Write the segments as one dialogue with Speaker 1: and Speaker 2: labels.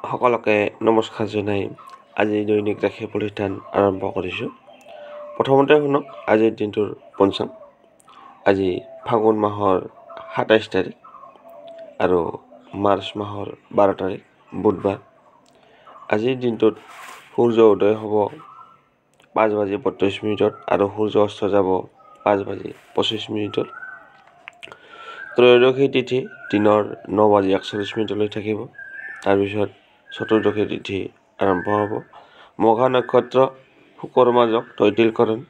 Speaker 1: সকলোকে নমস্কাৰ জনাই আজি দৈনিক ৰাশি প্ৰতিষ্ঠান আৰম্ভ কৰিছোঁ। প্ৰথমতে শুনক আজিৰ দিনটোৰ পঞ্চাং। আজি ফাগুন মাহৰ ২৭ তাৰিখ আৰু মাৰ্চ মাহৰ ১২ তাৰিখ বুধবাৰ। আজিৰ দিনটোত সূৰ্য উদয় হ'ব ৫:৩২ আৰু সূৰ্য অস্ত যাব ৫:২৫। ত্ৰয়োদশী তিথি দিনৰ ৯:৪১ থাকিব। তাৰপিছত চতুৰ্দশী তিথি আৰম্ভ হ'ব। মঘা নক্ষত্ৰ শুকৰ মাজক তৈতিলকৰণ।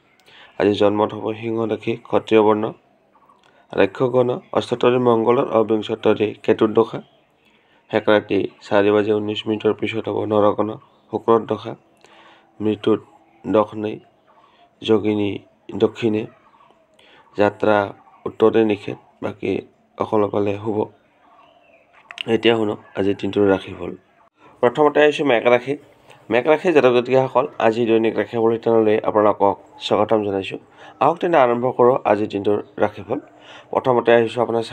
Speaker 1: আজি জন্মত হ'ব সিংহ ৰাশি ক্ষত্ৰিয় বৰ্ণ। ৰাক্ষগণ অষ্টাতৰী মংগলৰ অবিংশতৰী কেতুৰ দশা। শেষ ৰাতি ৪:১৯ পিছত হ'ব নৰগণ শুক্ৰৰ দশা। মৃত্যুত দক্ষিণে যোগিনী দক্ষিণে যাত্ৰা উত্তৰে নিষেধ, বাকী সকলো ফালে শুভ। এতিয়া শুনক আজিৰ দিনটোৰ ৰাশিফল। প্ৰথমতে আহিছোঁ মেঘ ৰাশি। মেঘ ৰাশিৰ জাতক জাতিকাসকল, আজি দৈনিক ৰাশি প্ৰতিষ্ঠানলৈ আপোনালোকক স্বাগতম জনাইছোঁ। আহক তেনে আৰম্ভ কৰোঁ আজিৰ দিনটোৰ ৰাশিফল। প্ৰথমতে আহিছোঁ আপোনাৰ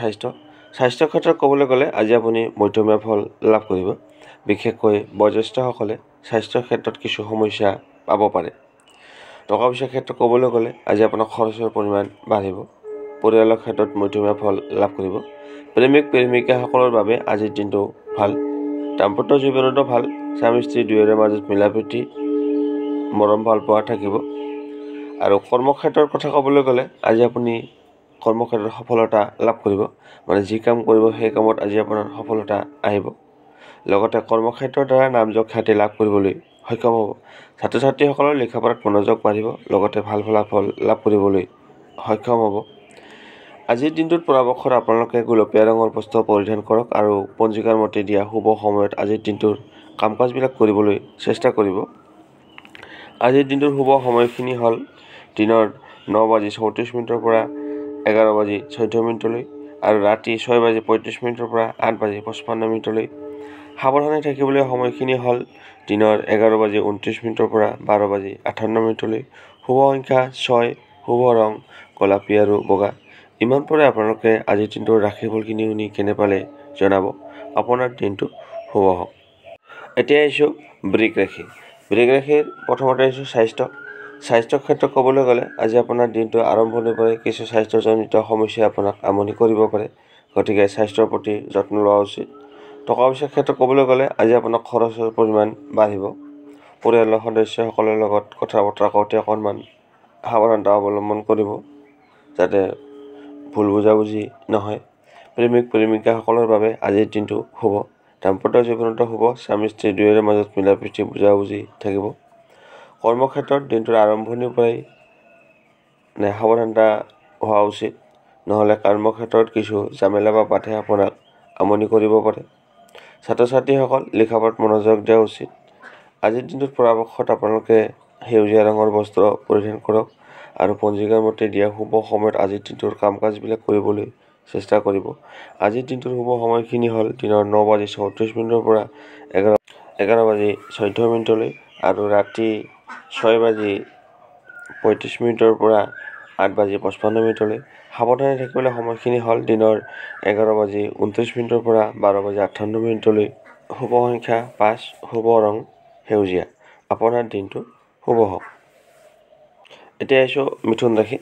Speaker 1: স্বাস্থ্যৰ ক্ষেত্ৰত ক'বলৈ গ'লে আজি আপুনি মধ্যমীয়া ফল লাভ কৰিব। বিশেষকৈ বয়োজ্যেষ্ঠসকলে স্বাস্থ্যৰ ক্ষেত্ৰত কিছু সমস্যা পাব পাৰে। টকা পইচাৰ ক্ষেত্ৰত ক'বলৈ গ'লে আজি আপোনাৰ খৰচৰ পৰিমাণ বাঢ়িব। পৰিয়ালৰ ক্ষেত্ৰত মধ্যমীয়া ফল লাভ কৰিব। প্ৰেমিক প্ৰেমিকাসকলৰ বাবে আজিৰ দিনটো ভাল। দাম্পত্য জীৱনতো ভাল। স্বামী স্ত্ৰী দুয়োৰে মাজত মিলা প্ৰীতি মৰম ভাল পোৱা থাকিব। আৰু কৰ্মক্ষেত্ৰৰ কথা ক'বলৈ গ'লে আজি আপুনি কৰ্মক্ষেত্ৰত সফলতা লাভ কৰিব। মানে যি কাম কৰিব সেই কামত আজি আপোনাৰ সফলতা আহিব। লগতে কৰ্মক্ষেত্ৰৰ দ্বাৰা নামযশ খ্যাতি লাভ কৰিবলৈ সক্ষম হ'ব। ছাত্ৰ ছাত্ৰীসকলৰ লেখা পঢ়াত মনোযোগ বাঢ়িব। লগতে ভাল ফলাফল লাভ কৰিবলৈ সক্ষম হ'ব। আজিৰ দিনটোত পৰাপক্ষত আপোনালোকে গুলপীয়া ৰঙৰ বস্ত্ৰ পৰিধান কৰক আৰু পঞ্জিকাৰ মতে দিয়া শুভ সময়ত আজিৰ দিনটোৰ কাম কাজবিলাক কৰিবলৈ চেষ্টা কৰিব। আজিৰ দিনটোৰ শুভ সময়খিনি হ'ল দিনৰ ৯:৩৪ পৰা ১১:১৪ আৰু ৰাতি ৬:৩৫ পৰা ৮:৫৫। সাৱধানে থাকিবলৈ সময়খিনি হ'ল দিনৰ ১১:২৯ পৰা ১২:৫৮। শুভ সংখ্যা ৬, শুভ ৰং গোলাপী আৰু বগা। ইমান পৰে আপোনালোকে আজিৰ দিনটোৰ ৰাশিফলখিনি শুনি কেনে পালে জনাব। আপোনাৰ দিনটো শুভ হওক। এতিয়া আহিছোঁ বৃষ ৰাশি। বৃষ ৰাশিৰ প্ৰথমতে আহিছোঁ স্বাস্থ্যৰ ক্ষেত্ৰত ক'বলৈ গ'লে আজি আপোনাৰ দিনটো আৰম্ভণিৰ পৰাই কিছু স্বাস্থ্যজনিত সমস্যাই আপোনাক আমনি কৰিব পাৰে। গতিকে স্বাস্থ্যৰ প্ৰতি যত্ন লোৱা উচিত। টকা পইচাৰ ক্ষেত্ৰত ক'বলৈ গ'লে আজি আপোনাৰ খৰচৰ পৰিমাণ বাঢ়িব। পৰিয়ালৰ সদস্যসকলৰ লগত কথা বতৰা কওঁতে অকণমান সাৱধানতা অৱলম্বন কৰিব, যাতে ভুল বুজাবুজি নহয়। প্ৰেমিক প্ৰেমিকাসকলৰ বাবে আজিৰ দিনটো শুভ। দাম্পত্য জীৱনতো শুভ। স্বামী স্ত্ৰী দুয়োৰে মাজত মিলা প্ৰীতি বুজাবুজি থাকিব। কৰ্মক্ষেত্ৰত দিনটোৰ আৰম্ভণিৰ পৰাই সাৱধানতা হোৱা উচিত, নহ'লে কৰ্মক্ষেত্ৰত কিছু ঝামেলা বা বাধাই আপোনাক আমনি কৰিব পাৰে। ছাত্ৰ ছাত্ৰীসকল লেখা পঢ়াত মনোযোগ দিয়া উচিত। আজিৰ দিনটোত পৰাপক্ষত আপোনালোকে সেউজীয়া ৰঙৰ বস্ত্ৰ পৰিধান কৰক আৰু পঞ্জিকাৰ মতে দিয়া শুভ সময়ত আজিৰ দিনটোৰ কাম কাজবিলাক কৰিবলৈ চেষ্টা কৰিব। আজিৰ দিনটোৰ শুভ সময়খিনি হ'ল দিনৰ ৯:৩৪ পৰা ১১:১৪ আৰু ৰাতি ৬:৩৫ পৰা ৮:৫৫। সাৱধানে থাকিবলৈ সময়খিনি হ'ল দিনৰ ১১:২৯ পৰা ১২:৫৮। শুভ সংখ্যা ৫, শুভ ৰং সেউজীয়া। আপোনাৰ দিনটো শুভ হওক। এতিয়া আহিছোঁ মিথুন ৰাশি।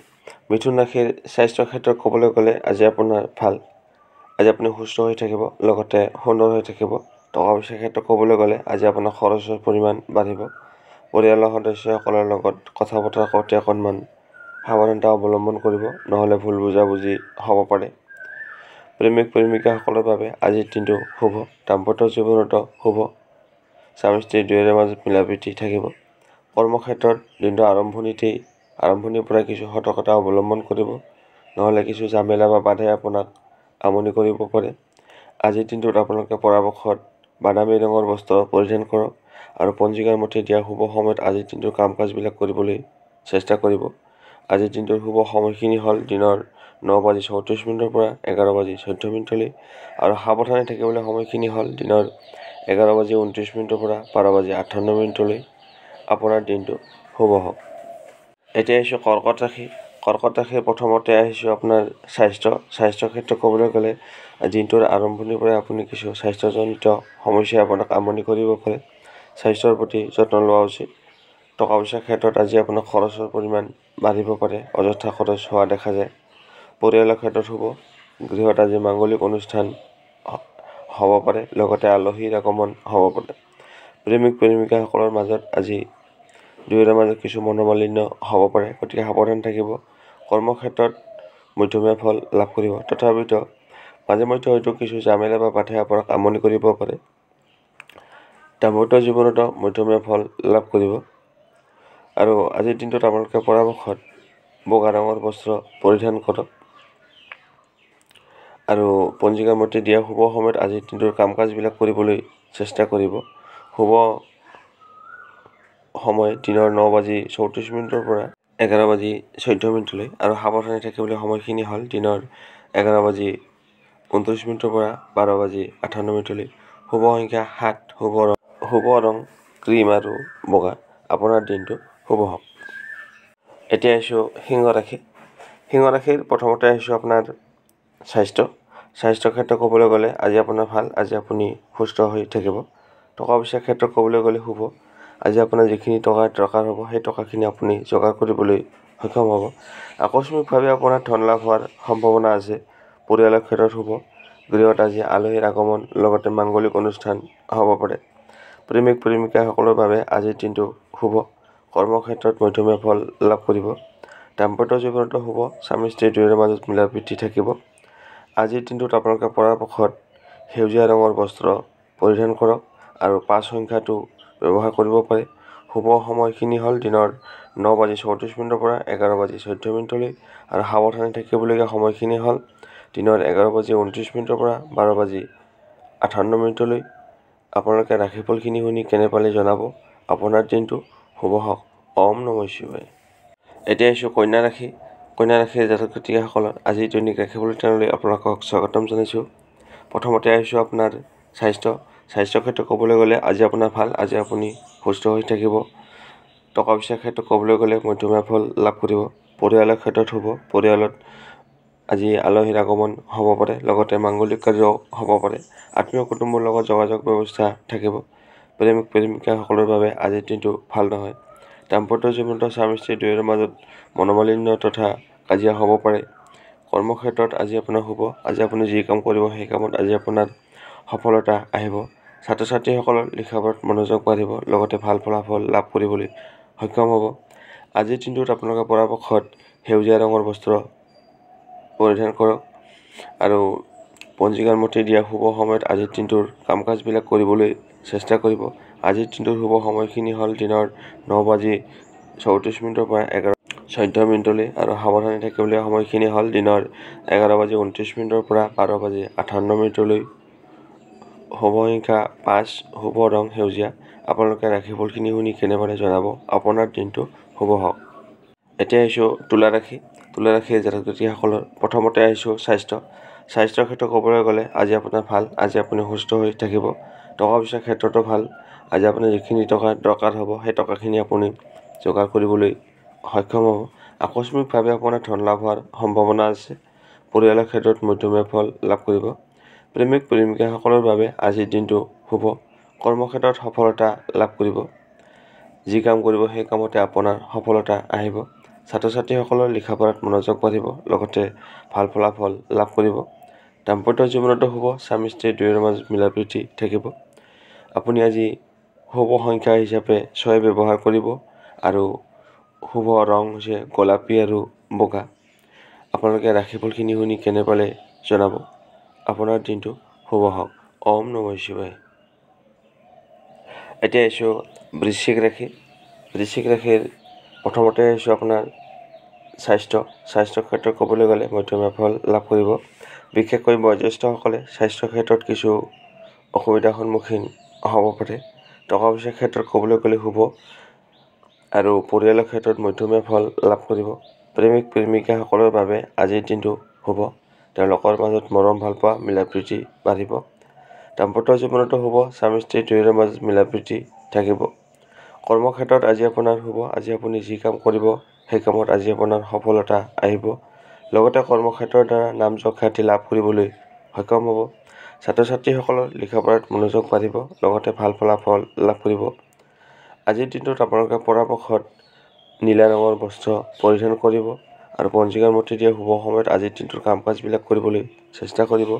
Speaker 1: মিথুন ৰাশিৰ স্বাস্থ্যৰ ক্ষেত্ৰত ক'বলৈ গ'লে আজি আপোনাৰ ভাল। আজি আপুনি সুস্থ হৈ থাকিব, লগতে সুন্দৰ হৈ থাকিব। টকা পইচাৰ ক্ষেত্ৰত ক'বলৈ গ'লে আজি আপোনাৰ খৰচৰ পৰিমাণ বাঢ়িব। পৰিয়ালৰ সদস্যসকলৰ লগত কথা বতৰা কওঁতে অকণমান সাৱধানতা অৱলম্বন কৰিব, নহ'লে ভুল বুজাবুজি হ'ব পাৰে। প্ৰেমিক প্ৰেমিকাসকলৰ বাবে আজিৰ দিনটো শুভ। দাম্পত্য জীৱনতো শুভ। স্বামী স্ত্ৰী দুয়োৰে মাজত মিলা প্ৰীতি থাকিব। কৰ্মক্ষেত্ৰত দিনটো আৰম্ভণিৰ পৰা কিছু সতৰ্কতা অৱলম্বন কৰিব, নহ'লে কিছু ঝামেলা বা বাধাই আপোনাক আমনি কৰিব পাৰে। আজিৰ দিনটোত আপোনালোকে পৰাপক্ষত বাদামী ৰঙৰ বস্ত্ৰ পৰিধান কৰক আৰু পঞ্জিকাৰ মতে দিয়া শুভ সময়ত আজিৰ দিনটোৰ কাম কাজবিলাক কৰিবলৈ চেষ্টা কৰিব। আজিৰ দিনটোৰ শুভ সময়খিনি হ'ল দিনৰ ৯:৩৪ পৰা ১১:১৪ আৰু সাৱধানে থাকিবলৈ সময়খিনি হ'ল দিনৰ ১১:২৯ পৰা ১২:৫৮। আপোনাৰ দিনটো শুভ হওক। এতিয়া আহিছোঁ কৰ্কট ৰাশি। কৰ্কট ৰাশিৰ প্ৰথমতে আহিছোঁ আপোনাৰ স্বাস্থ্য ক্ষেত্ৰত ক'বলৈ গ'লে দিনটোৰ আৰম্ভণিৰ পৰাই আপুনি কিছু স্বাস্থ্যজনিত সমস্যাই আপোনাক আমনি কৰিব পাৰে। স্বাস্থ্যৰ প্ৰতি যত্ন লোৱা উচিত। টকা পইচাৰ ক্ষেত্ৰত আজি আপোনাৰ খৰচৰ পৰিমাণ বাঢ়িব পাৰে, অযথা খৰচ হোৱা দেখা যায়। পৰিয়ালৰ ক্ষেত্ৰত শুভ, গৃহত আজি মাংগলিক অনুষ্ঠান হ'ব পাৰে, লগতে আলহীৰ আগমন হ'ব পাৰে। প্ৰেমিক প্ৰেমিকাসকলৰ মাজত আজি দুয়োৰে মাজত কিছু মনোমালিন্য হ'ব পাৰে, গতিকে সাৱধান থাকিব। কৰ্মক্ষেত্ৰত মধ্যমীয়া ফল লাভ কৰিব, তথাপিতো মাজে মধ্যে হয়তো কিছু জামেলা বা বাধাই আপোনাক আমনি কৰিব পাৰে। দাম্পত্য জীৱনতো মধ্যমীয়া ফল লাভ কৰিব। আৰু আজিৰ দিনটোত আপোনালোকে পৰাপক্ষত বগা ৰঙৰ বস্ত্ৰ পৰিধান কৰক। আৰু পঞ্জিকাৰ মতে দিয়া শুভ সময়ত আজিৰ দিনটোৰ কাম কাজবিলাক কৰিবলৈ চেষ্টা কৰিব। শুভ সময় দিনৰ 9:34 পৰা 11:14 আৰু সাৱধানে থাকিবলৈ সময়খিনি হ'ল দিনৰ 11:29 পৰা 12:58। শুভ সংখ্যা 7, শুভ ৰং ক্ৰীম আৰু বগা। আপোনাৰ দিনটো শুভ হওক। এতিয়া আহিছোঁ সিংহ ৰাশি। সিংহ ৰাশিৰ প্ৰথমতে আহিছোঁ আপোনাৰ স্বাস্থ্য ক্ষেত্ৰত ক'বলৈ গ'লে আজি আপোনাৰ ভাল, আজি আপুনি সুস্থ হৈ থাকিব। টকা পইচাৰ ক্ষেত্ৰত ক'বলৈ গ'লে শুভ, আজি আপোনাৰ যিখিনি টকা দৰকাৰ হ'ব সেই টকাখিনি আপুনি যোগাৰ কৰিবলৈ সক্ষম হ'ব। আকস্মিকভাৱে আপোনাৰ ধন লাভ হোৱাৰ সম্ভাৱনা আছে। পৰিয়ালৰ ক্ষেত্ৰত শুভ, গৃহত আজি আলহীৰ আগমন, লগতে মাংগলিক অনুষ্ঠান হ'ব পাৰে। প্ৰেমিক প্ৰেমিকাসকলৰ বাবে আজিৰ দিনটো শুভ। কৰ্মক্ষেত্ৰত মধ্যমীয়া ফল লাভ কৰিব। দাম্পত্য জীৱনতো শুভ, স্বামী স্ত্ৰী দুয়োৰে মাজত মিলা প্ৰীতি থাকিব। আজিৰ দিনটোত আপোনালোকে পৰাপক্ষত সেউজীয়া ৰঙৰ বস্ত্ৰ পৰিধান কৰক আৰু 5 সংখ্যাটো ব্যৱহাৰ কৰিব পাৰে। শুভ সময়খিনি হ'ল দিনৰ 9:34 পৰা 11:14 আৰু সাৱধানে থাকিবলগীয়া সময়খিনি হ'ল দিনৰ 11:29 পৰা 12:58। আপোনালোকে ৰাশিফলখিনি শুনি কেনে পালে জনাব। আপোনাৰ দিনটো শুভ হওক। ওম নমঃ শিৱায়। এতিয়া আহিছোঁ কন্যা ৰাশি। কন্যা ৰাশিৰ জাতক জাতিকাসকলৰ আজি দৈনিক ৰাশিফল চেনেললৈ আপোনালোকক স্বাগতম জনাইছোঁ। প্ৰথমতে আহিছোঁ আপোনাৰ স্বাস্থ্য ক্ষেত্ৰত ক'বলৈ গ'লে আজি আপোনাৰ ভাল, আজি আপুনি সুস্থ হৈ থাকিব। টকা পইচাৰ ক্ষেত্ৰত ক'বলৈ গ'লে মধ্যমীয়া ফল লাভ কৰিব। পৰিয়ালৰ ক্ষেত্ৰত শুভ, পৰিয়ালত আজি আলহীৰ আগমন হ'ব পাৰে, লগতে মাংগলিক কাৰ্যও হ'ব পাৰে। আত্মীয় কুটুম্বৰ লগত যোগাযোগ ব্যৱস্থা থাকিব। প্ৰেমিক প্ৰেমিকাসকলৰ বাবে আজিৰ দিনটো ভাল নহয়। দাম্পত্য জীৱনত স্বামী স্ত্ৰী দুয়োৰে মাজত মনোমালিন্য তথা কাজিয়া হ'ব পাৰে। কৰ্মক্ষেত্ৰত আজি আপোনাৰ শুভ, আজি আপুনি যি কাম কৰিব সেই কামত আজি আপোনাৰ সফলতা আহিব। ছাত্ৰ ছাত্ৰীসকলৰ লিখা-পঢ়াত মনোযোগ বাঢ়িব, লগতে ভাল ফলাফল লাভ কৰিবলৈ সক্ষম হ'ব। আজিৰ দিনটোত আপোনালোকে পৰাপক্ষত সেউজীয়া ৰঙৰ বস্ত্ৰ পৰিধান কৰক আৰু পঞ্জিকাৰ মতে দিয়া শুভ সময়ত আজিৰ দিনটোৰ কাম কাজবিলাক কৰিবলৈ চেষ্টা কৰিব। আজিৰ দিনটোৰ শুভ সময়খিনি হ'ল দিনৰ 9:34 পৰা 11:14 আৰু সাৱধানে থাকিবলগীয়া সময়খিনি হ'ল দিনৰ 11:29 পৰা 12:58। শুভ সংখ্যা 5, শুভ ৰং সেউজীয়া। আপোনালোকে ৰাশিফলখিনি শুনি কেনেদৰে জনাব। আপোনাৰ দিনটো শুভ হওক। এতিয়া আহিছোঁ তুলা ৰাশি। তুলা ৰাশিৰ জাতক জাতিকাসকলৰ প্ৰথমতে আহিছোঁ স্বাস্থ্যৰ ক্ষেত্ৰত ক'বলৈ গ'লে আজি আপোনাৰ ভাল, আজি আপুনি সুস্থ হৈ থাকিব। টকা পইচাৰ ক্ষেত্ৰতো ভাল, আজি আপোনাৰ যিখিনি টকা দৰকাৰ হ'ব সেই টকাখিনি আপুনি যোগাৰ কৰিবলৈ সক্ষম হ'ব। আকস্মিকভাৱে আপোনাৰ ধন লাভ হোৱাৰ সম্ভাৱনা আছে। পৰিয়ালৰ ক্ষেত্ৰত মধ্যমীয়া ফল লাভ কৰিব। প্ৰেমিক প্ৰেমিকাসকলৰ বাবে আজিৰ দিনটো শুভ। কৰ্মক্ষেত্ৰত সফলতা লাভ কৰিব। যি কাম কৰিব সেই কামতে আপোনাৰ সফলতা আহিব। ছাত্ৰ ছাত্ৰীসকলৰ লিখা-পঢ়াত মনোযোগ বাঢ়িব, লগতে ভাল ফলাফল লাভ কৰিব। দাম্পত্য জীৱনতো শুভ, স্বামী স্ত্ৰী দুয়োৰে মাজত মিলা প্ৰীতি থাকিব। আপুনি আজি শুভ সংখ্যা হিচাপে 6 ব্যৱহাৰ কৰিব আৰু শুভ ৰং হৈছে গোলাপী আৰু বগা। আপোনালোকে ৰাশিফলখিনি শুনি কেনে পালে জনাব। আপোনাৰ দিনটো শুভ হওক। ওম নমঃ শিৱায়। এতিয়া আহিছোঁ বৃশ্চিক ৰাশি। বৃশ্চিক ৰাশিৰ প্ৰথমতে আহিছোঁ আপোনাৰ স্বাস্থ্য ক্ষেত্ৰত ক'বলৈ গ'লে মধ্যমীয়া ফল লাভ কৰিব। বিশেষকৈ বয়োজ্যেষ্ঠসকলে স্বাস্থ্য ক্ষেত্ৰত কিছু অসুবিধাৰ সন্মুখীন হ'ব পাৰে। টকা পইচাৰ ক্ষেত্ৰত ক'বলৈ গ'লে শুভ আৰু পৰিয়ালৰ ক্ষেত্ৰত মধ্যমীয়া ফল লাভ কৰিব। প্ৰেমিক প্ৰেমিকাসকলৰ বাবে আজিৰ দিনটো শুভ। তেওঁলোকৰ মাজত মৰম ভালপোৱা মিলা প্ৰীতি বাঢ়িব। দাম্পত্য জীৱনতো শুভ, স্বামী স্ত্ৰী দুয়োৰে মাজত মিলা প্ৰীতি থাকিব। কৰ্মক্ষেত্ৰত আজি আপোনাৰ শুভ, আজি আপুনি যি কাম কৰিব সেই কামত আজি আপোনাৰ সফলতা আহিব। লগতে কৰ্মক্ষেত্ৰৰ দ্বাৰা নাম যশ খ্যাতি লাভ কৰিবলৈ সক্ষম হ'ব। ছাত্ৰ ছাত্ৰীসকলৰ লিখা পঢ়াত মনোযোগ বাঢ়িব, লগতে ভাল ফলাফল লাভ কৰিব। আজিৰ দিনটোত আপোনালোকে পৰাপক্ষত নীলা ৰঙৰ বস্ত্ৰ পৰিধান কৰিব আৰু পঞ্জিকাৰ মতে দিয়া শুভ সময়ত আজিৰ দিনটোৰ কাম কাজবিলাক কৰিবলৈ চেষ্টা কৰিব।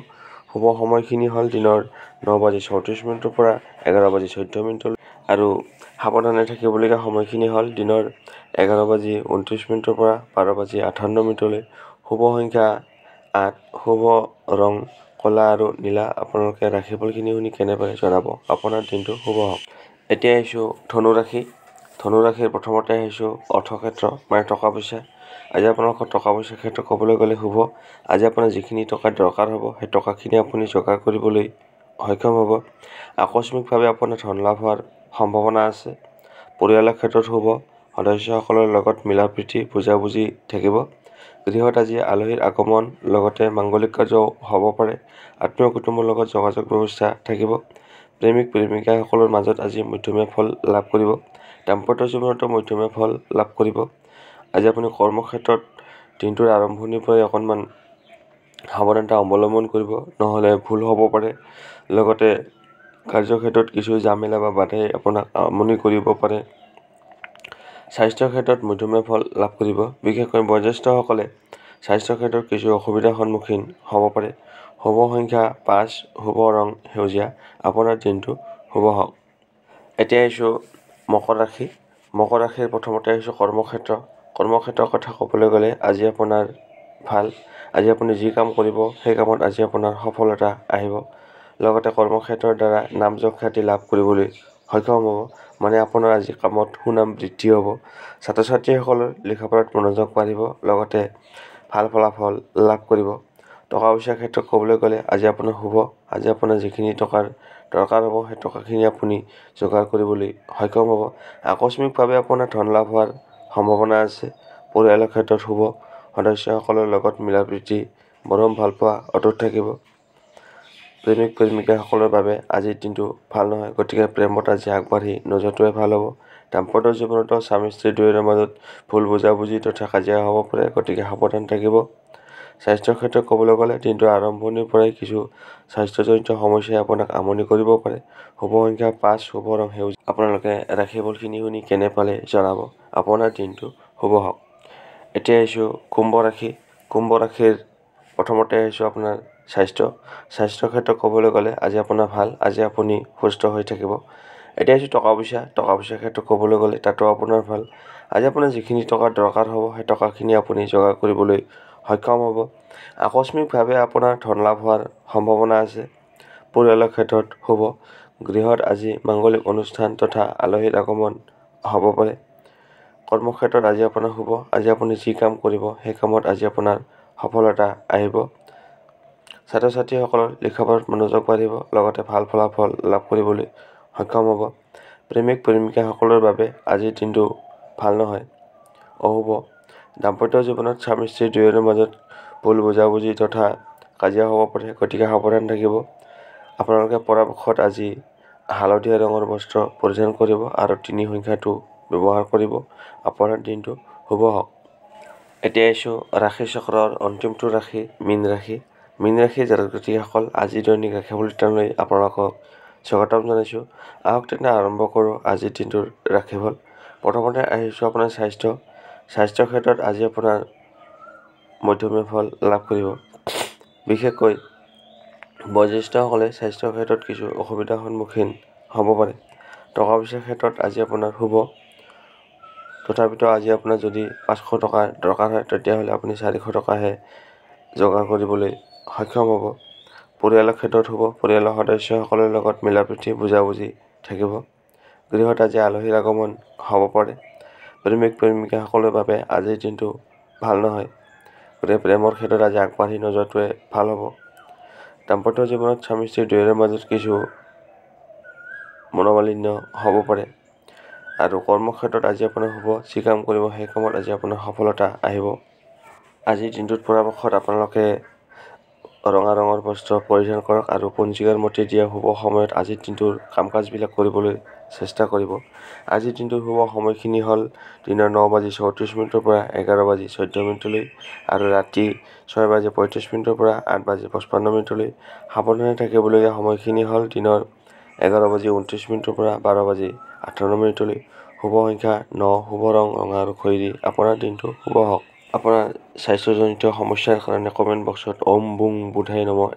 Speaker 1: শুভ সময়খিনি হ'ল দিনৰ 9:34 পৰা 11:14 আৰু সাৱধানে থাকিবলগীয়া সময়খিনি হ'ল দিনৰ 11:29 পৰা 12:58 শুভ সংখ্যা 8, শুভ ৰং ক'লা আৰু নীলা। আপোনালোকে ৰাশিফলখিনি শুনি কেনে পালে জনাব। আপোনাৰ দিনটো শুভ হওক। এতিয়া আহিছোঁ ধনু ৰাশি। ধনু ৰাশিৰ প্ৰথমতে আহিছোঁ অৰ্থক্ষেত্ৰ, মানে টকা পইচা। আজি আপোনালোকৰ টকা পইচাৰ ক্ষেত্ৰত ক'বলৈ গ'লে শুভ। আজি আপোনাৰ যিখিনি টকা দৰকাৰ হ'ব সেই টকাখিনি আপুনি যোগাৰ কৰিবলৈ সক্ষম হ'ব। আকস্মিকভাৱে আপোনাৰ ধন লাভ হোৱাৰ সম্ভাৱনা আছে। পৰিয়ালৰ ক্ষেত্ৰত শুভ। সদস্যসকলৰ লগত মিলা প্ৰীতি বুজাবুজি থাকিব। গৃহত আজি আলহীৰ আগমন, লগতে মাংগলিক কাৰ্যও হ'ব পাৰে। আত্মীয় কুটুম্বৰ লগত যোগাযোগ ব্যৱস্থা থাকিব। প্ৰেমিক প্ৰেমিকাসকলৰ মাজত আজি মধ্যমীয়া ফল লাভ কৰিব। দাম্পত্য জীৱনতো মধ্যমীয়া ফল লাভ কৰিব। আজি আপুনি কৰ্মক্ষেত্ৰত দিনটোৰ আৰম্ভণিৰ পৰাই অকণমান সাৱধানতা অৱলম্বন কৰিব, নহ'লে ভুল হ'ব পাৰে। লগতে কাৰ্যক্ষেত্ৰত কিছু জামেলা বা বাধাই আপোনাক আমনি কৰিব পাৰে। স্বাস্থ্যৰ ক্ষেত্ৰত মধ্যমীয়া ফল লাভ কৰিব। বিশেষকৈ বয়োজ্যেষ্ঠসকলে স্বাস্থ্যৰ ক্ষেত্ৰত কিছু অসুবিধাৰ সন্মুখীন হ'ব পাৰে। শুভ সংখ্যা 5, শুভ ৰং সেউজীয়া। আপোনাৰ দিনটো শুভ হওক। এতিয়া আহিছোঁ মকৰ ৰাশি। মকৰ ৰাশিৰ প্ৰথমতে আহিছোঁ কৰ্মক্ষেত্ৰ। কৰ্মক্ষেত্ৰৰ কথা ক'বলৈ গ'লে আজি আপোনাৰ ভাল। আজি আপুনি যি কাম কৰিব সেই কামত আজি আপোনাৰ সফলতা আহিব। লগতে কৰ্মক্ষেত্ৰৰ দ্বাৰা নাম যশ খ্যাতি লাভ কৰিবলৈ সক্ষম হ'ব। মানে আপোনাৰ আজি কামত সুনাম বৃদ্ধি হ'ব। ছাত্ৰ ছাত্ৰীসকলৰ লিখা পঢ়াত মনোযোগ বাঢ়িব, লগতে ভাল ফলাফল লাভ কৰিব। টকা পইচাৰ ক্ষেত্ৰত ক'বলৈ গ'লে আজি আপোনাৰ শুভ। আজি আপোনাৰ যিখিনি টকাৰ দৰকাৰ হ'ব সেই টকাখিনি আপুনি যোগাৰ কৰিবলৈ সক্ষম হ'ব। আকস্মিকভাৱে আপোনাৰ ধন লাভ হোৱাৰ সম্ভাৱনা আছে। পৰিয়ালৰ ক্ষেত্ৰত শুভ। সদস্যসকলৰ লগত মিলা প্ৰীতি, মৰম ভালপোৱা অটুট থাকিব। প্ৰেমিক প্ৰেমিকাসকলৰ বাবে আজিৰ দিনটো ভাল নহয়, গতিকে প্ৰেমত আজি আগবাঢ়ি নোযোৱাটোৱে ভাল হ'ব। দাম্পত্য জীৱনতো স্বামী স্ত্ৰী দুয়োৰে মাজত ভুল বুজাবুজি তথা কাজিয়া হ'ব পাৰে, গতিকে সাৱধান থাকিব। স্বাস্থ্যৰ ক্ষেত্ৰত ক'বলৈ গ'লে দিনটোৰ আৰম্ভণিৰ পৰাই কিছু স্বাস্থ্যজনিত সমস্যাই আপোনাক আমনি কৰিব পাৰে। শুভ সংখ্যা 5, শুভ ৰং সেউজীয়া। আপোনালোকে ৰাশিফলখিনি শুনি কেনে পালে জনাব। আপোনাৰ দিনটো শুভ হওক। এতিয়া আহিছোঁ কুম্ভ ৰাশি। কুম্ভ ৰাশিৰ প্ৰথমতে আহিছোঁ আপোনাৰ স্বাস্থ্যৰ ক্ষেত্ৰত ক'বলৈ গ'লে আজি আপোনাৰ ভাল। আজি আপুনি সুস্থ হৈ থাকিব। এতিয়া আহিছোঁ টকা পইচাৰ ক্ষেত্ৰত ক'বলৈ গ'লে তাতো আপোনাৰ ভাল। আজি আপোনাৰ যিখিনি টকাৰ দৰকাৰ হ'ব সেই টকাখিনি আপুনি যোগাৰ কৰিবলৈ সক্ষম হ'ব। আকস্মিকভাৱে আপোনাৰ ধন লাভ হোৱাৰ সম্ভাৱনা আছে। পৰিয়ালৰ ক্ষেত্ৰত শুভ। গৃহত আজি মাংগলিক অনুষ্ঠান তথা আলহীৰ আগমন হ'ব পাৰে। কৰ্মক্ষেত্ৰত আজি আপোনাৰ শুভ। আজি আপুনি যি কাম কৰিব সেই কামত আজি আপোনাৰ সফলতা আহিব। ছাত্ৰ ছাত্ৰীসকলৰ লিখা পঢ়াত মনোযোগ বাঢ়িব, লগতে ভাল ফলাফল লাভ কৰিবলৈ সক্ষম হ'ব। প্ৰেমিক প্ৰেমিকাসকলৰ বাবে আজিৰ দিনটো ভাল নহয়, অশুভ। দাম্পত্য জীৱনত স্বামী স্ত্ৰী দুয়োৰে মাজত ভুল বুজাবুজি তথা কাজিয়া হ'ব পাৰে, গতিকে সাৱধান থাকিব। আপোনালোকে পৰাপক্ষত আজি হালধীয়া ৰঙৰ বস্ত্ৰ পৰিধান কৰিব আৰু 3 সংখ্যাটো ব্যৱহাৰ কৰিব। আপোনাৰ দিনটো শুভ হওক। এতিয়া আহিছোঁ ৰাশি চক্ৰৰ অন্তিমটো ৰাশি, মীন ৰাশি। মীন ৰাশিৰ জাতক জাতিকসকল আজি দৈনিক ৰাশিফল লৈ আপোনালোকক স্বাগতম জনাইছোঁ। আহক তেনে আৰম্ভ কৰোঁ আজিৰ দিনটোৰ ৰাশিফল। প্ৰথমতে আহিছোঁ আপোনাৰ স্বাস্থ্যৰ ক্ষেত্ৰত আজি আপোনাৰ মধ্যমীয়া ফল লাভ কৰিব। বিশেষকৈ বয়োজ্যেষ্ঠসকলে স্বাস্থ্যৰ ক্ষেত্ৰত কিছু অসুবিধাৰ সন্মুখীন হ'ব পাৰে। টকা পইচাৰ ক্ষেত্ৰত আজি আপোনাৰ শুভ। তথাপিতো আজি আপোনাৰ যদি 500 টকাৰ দৰকাৰ হয় তেতিয়াহ'লে আপুনি 400 টকাহে যোগাৰ কৰিবলৈ সক্ষম হ'ব। পৰিয়ালৰ ক্ষেত্ৰত শুভ। পৰিয়ালৰ সদস্যসকলৰ লগত মিলা প্ৰীতি বুজাবুজি থাকিব। গৃহত আজি আলহীৰ আগমন হ'ব পাৰে। প্ৰেমিক প্ৰেমিকাসকলৰ বাবে আজিৰ দিনটো ভাল নহয়, গতিকে প্ৰেমৰ ক্ষেত্ৰত আজি আগবাঢ়ি নোযোৱাটোৱে ভাল হ'ব। দাম্পত্য জীৱনত স্বামী স্ত্ৰী দুয়োৰে মাজত কিছু মনোমালিন্য হ'ব পাৰে। আৰু কৰ্মক্ষেত্ৰত আজি আপোনাৰ শুভ। যি কাম কৰিব সেই কামত আজি আপোনাৰ সফলতা আহিব। আজিৰ দিনটোত পৰাপক্ষত আপোনালোকে ৰঙা ৰঙৰ বস্ত্ৰ পৰিধান কৰক আৰু পঞ্জিকাৰ মতে দিয়া শুভ সময়ত আজিৰ দিনটোৰ কাম কাজবিলাক কৰিবলৈ চেষ্টা কৰিব। আজিৰ দিনটোৰ শুভ সময়খিনি হ'ল দিনৰ 9:34 পৰা 11:14 আৰু ৰাতি 6:35 পৰা 8:55। সাৱধানে থাকিবলগীয়া সময়খিনি হ'ল দিনৰ 11:29 পৰা 12:58। শুভ সংখ্যা 9, শুভ ৰং ৰঙা আৰু খয়েৰী। আপোনাৰ দিনটো শুভ হওক। আপোনাৰ স্বাস্থ্যজনিত সমস্যাৰ কাৰণে কমেণ্ট বক্সত ওম বুং বুধাই নমঃ